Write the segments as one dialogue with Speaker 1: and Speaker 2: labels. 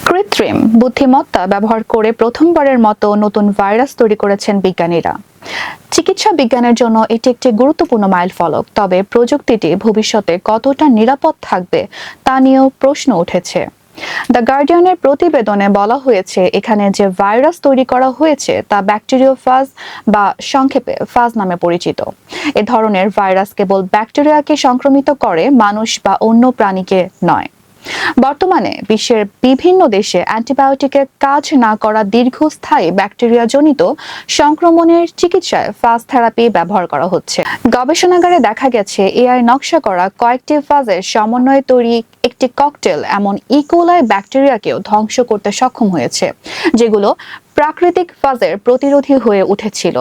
Speaker 1: কৃত্রিম বুদ্ধিমত্তা ব্যবহার করে প্রথমবারের মতো নতুন ভাইরাস তৈরি করেছেন বিজ্ঞানীরা। চিকিৎসা বিজ্ঞানের জন্য এটি একটি গুরুত্বপূর্ণ মাইলফলক, তবে প্রযুক্তিটি ভবিষ্যতে কতটা নিরাপদ থাকবে তা নিয়েও প্রশ্ন উঠেছে। দ্য গার্ডিয়ানের প্রতিবেদনে বলা হয়েছে, এখানে যে ভাইরাস তৈরি করা হয়েছে তা ব্যাকটেরিওফাজ বা সংক্ষেপে ফাজ নামে পরিচিত। এ ধরনের ভাইরাস কেবল ব্যাকটেরিয়াকে সংক্রমিত করে, মানুষ বা অন্য প্রাণীকে নয়। বর্তমানে বিশ্বের বিভিন্ন দেশে অ্যান্টিবায়োটিকের কাজ না করা দীর্ঘস্থায়ী ব্যাকটেরিয়াজনিত সংক্রমণের চিকিৎসায় ফাজ থেরাপি ব্যবহার করা হচ্ছে। গবেষণাগারে দেখা গেছে, এআই নকশা করা কয়েকটি ফাজের সমন্বয়ে তৈরি একটি ককটেল এমন ইকোলাই ব্যাকটেরিয়াকেও ধ্বংস করতে সক্ষম হয়েছে, যেগুলো প্রাকৃতিক ফাজের প্রতিরোধী হয়ে উঠেছিল।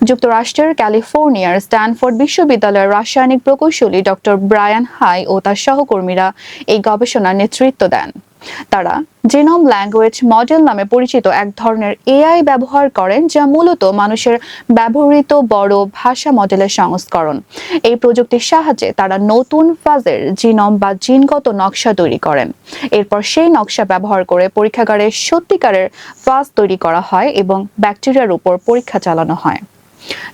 Speaker 1: যুক্তরাষ্ট্রের ক্যালিফোর্নিয়ার স্ট্যানফোর্ড বিশ্ববিদ্যালয়ের রাসায়নিক প্রকৌশলী ডক্টর ব্রায়ান হাই ও তার সহকর্মীরা এই গবেষণার নেতৃত্ব দেন। তারা জিনোম ল্যাঙ্গুয়েজ মডেল নামে পরিচিত এক ধরনের এআই ব্যবহার করেন, যা মূলত মানুষের ব্যবহৃত বড় ভাষা মডেলের সংস্করণ। এই প্রযুক্তির সাহায্যে তারা নতুন ফাজের জিনোম বা জিনগত নকশা তৈরি করেন। এরপর সেই নকশা ব্যবহার করে পরীক্ষাগারে সত্যিকারের ফাজ তৈরি করা হয় এবং ব্যাকটেরিয়ার উপর পরীক্ষা চালানো হয়।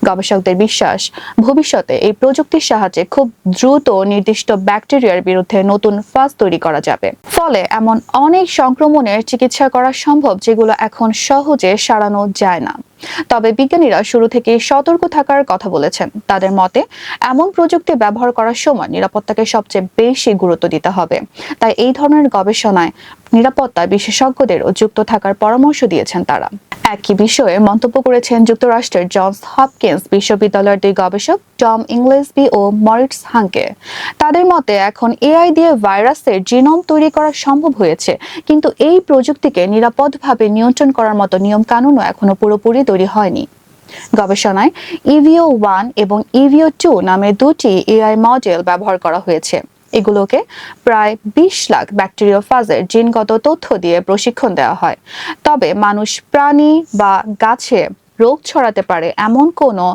Speaker 1: গবেষকদের বিশ্বাস, ভবিষ্যতে এই প্রযুক্তির সাহায্যে খুব দ্রুত নির্দিষ্ট ব্যাকটেরিয়ার বিরুদ্ধে নতুন ফাজ তৈরি করা যাবে। ফলে এমন অনেক সংক্রমণের চিকিৎসা করা সম্ভব যেগুলো এখন সহজে সারানো যায় না। তবে বিজ্ঞানীরা শুরু থেকে সতর্ক থাকার কথা বলেছেন। তাদের মতে, এমন প্রযুক্তি ব্যবহার করার সময় নিরাপত্তাকে সবচেয়ে বেশি গুরুত্ব দিতে হবে। তাই এই ধরনের গবেষণায় নিরাপত্তা বিশেষজ্ঞদেরও যুক্ত থাকার পরামর্শ দিয়েছেন তারা। একই বিষয়ে মন্তব্য করেছেন যুক্তরাষ্ট্রের জনস হপকিন্স বিশ্ববিদ্যালয়ের দুই গবেষক টম ইংলেসবি ও মরিটস হাঙ্কে। তাদের মতে, এখন এআই দিয়ে ভাইরাসের জিনোম তৈরি করা সম্ভব হয়েছে, কিন্তু এই প্রযুক্তিকে নিরাপদভাবে নিয়ন্ত্রণ করার মতো নিয়ম কানুনও এখনো পুরোপুরি তৈরি হয়নি। গবেষণায় EVO-1 এবং EVO-2 নামে দুটি এআই মডেল ব্যবহার করা হয়েছে। এগুলোকে প্রায় 20 লাখ ব্যাকটেরিওফাজের জিনগত তথ্য দিয়ে প্রশিক্ষণ দেওয়া হয়। তবে মানুষ, প্রাণী বা গাছে রোগ ছড়াতে পারে এমন কোনো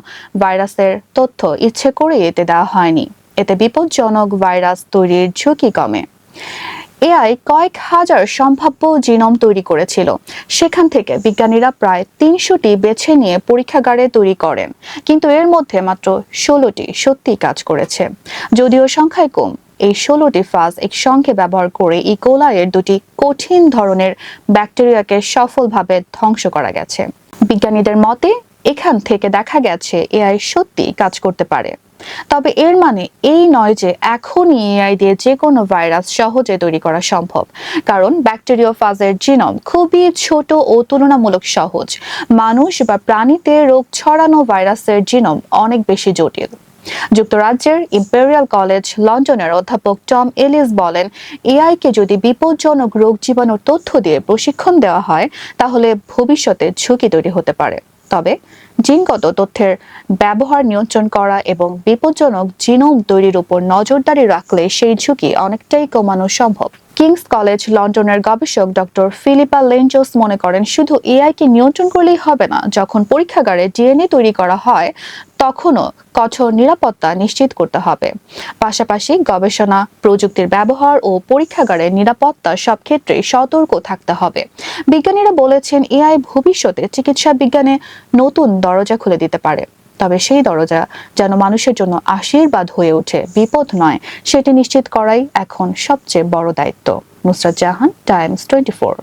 Speaker 1: ভাইরাসের তথ্য ইচ্ছে করে এতে দেওয়া হয়নি। এতে বিপজ্জনক ভাইরাস তৈরির ঝুঁকি কমে। এআই কয়েক হাজার সম্ভাব্য জিনোম তৈরি করেছিল। সেখান থেকে বিজ্ঞানীরা প্রায় 300টি বেছে নিয়ে পরীক্ষাগারে তৈরি করেন, কিন্তু এর মধ্যে মাত্র 16টি সত্যিই কাজ করেছে। যদিও সংখ্যায় কম, এই 16টি ফাজ একসঙ্গে ব্যবহার করে ইকোলাইয়ের দুটি কঠিন ধরনের ব্যাকটেরিয়াকে সফলভাবে ধ্বংস করা গেছে। বিজ্ঞানীদের মতে, এখান থেকে দেখা গেছে এআই সত্যি কাজ করতে পারে। তবে এর মানে এই নয় যে এখনই এআই দিয়ে যে কোনো ভাইরাস সহজে তৈরি করা সম্ভব, কারণ ব্যাকটেরিওফাজের জিনোম খুবই ছোট ও তুলনামূলক সহজ। মানুষ বা প্রাণীতে রোগ ছড়ানো ভাইরাসের জিনোম অনেক বেশি জটিল। যুক্তরাজ্যের ইম্পেরিয়াল কলেজ লন্ডনের অধ্যাপক টম এলিস বলেন, এআইকে যদি বিপজ্জনক রোগ জীবাণুর তথ্য দিয়ে প্রশিক্ষণ দেওয়া হয়, তাহলে ভবিষ্যতে ঝুঁকি তৈরি হতে পারে। তবে জিনগত তথ্যের ব্যবহার নিয়ন্ত্রণ করা এবং বিপজ্জনক জিনোম তৈরির উপর নজরদারি রাখলে সেই ঝুঁকি অনেকটাই কমানো সম্ভব। কিংস কলেজ লন্ডনের গবেষক ডক্টর ফিলিপা লেঞ্জোস মনে করেন, শুধু এআইকে নিয়ন্ত্রণ করলেই হবে না। যখন পরীক্ষাগারে ডিএনএ তৈরি করা হয়, তখনও কঠোর নিরাপত্তা নিশ্চিত করতে হবে। পাশাপাশি গবেষণা, প্রযুক্তির ব্যবহার ও পরীক্ষাগারের নিরাপত্তা সব ক্ষেত্রেই সতর্ক থাকতে হবে। বিজ্ঞানীরা বলেছেন, এআই ভবিষ্যতে চিকিৎসা বিজ্ঞানে নতুন দরজা খুলে দিতে পারে। তবে সেই দরজা যেন মানুষের জন্য আশীর্বাদ হয়ে ওঠে, বিপদ নয়, সেটি নিশ্চিত করাই এখন সবচেয়ে বড় দায়িত্ব। নুসরাত জাহান, টাইমস 24।